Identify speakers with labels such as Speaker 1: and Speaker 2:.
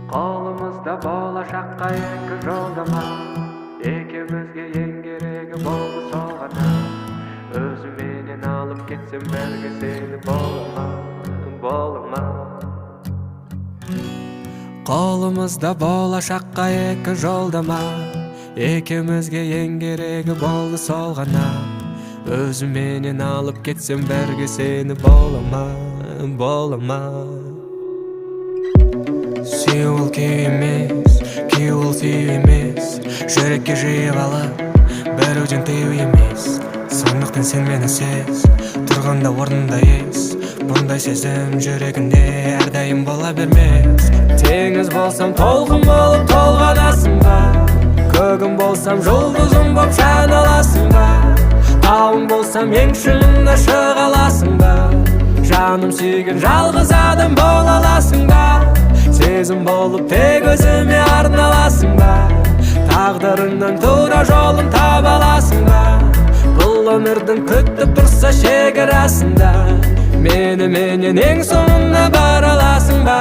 Speaker 1: Қолымызда болашаққа екі жолдама, екеумізге ең керегі болды сол ғана. Өзіменен алып кетсем бәрге сені болама. Қолымызда болашаққа екі жолдама, екеумізге ең керегі болды сол ғана. Өзіменен алып кетсем бәрге сені болама. Сүй ол күй емес, күй ол сүй емес. Жүрекке жиып алып, бәруден тыю емес. Сондықтан сен мені сез, тұрғанда орнында ес. Бұндай сезім жүрегінде әрдайым бола бермес. Теңіз болсам толқын болып толғанасың ба? Көгім болсам жұлдызым боп жан аласың ба? Тауым болсам ең шыңына шыға аласың ба? Жаным сүйген жалғыз адам бола аласың ба? Сезім болып тек өзіме арналасың ба? Тағдырыңнан тура жолын таба аласың ба? Бұл өмірдің күтіп тұрса шекарасында, меніменен ең соңына бара аласың ба?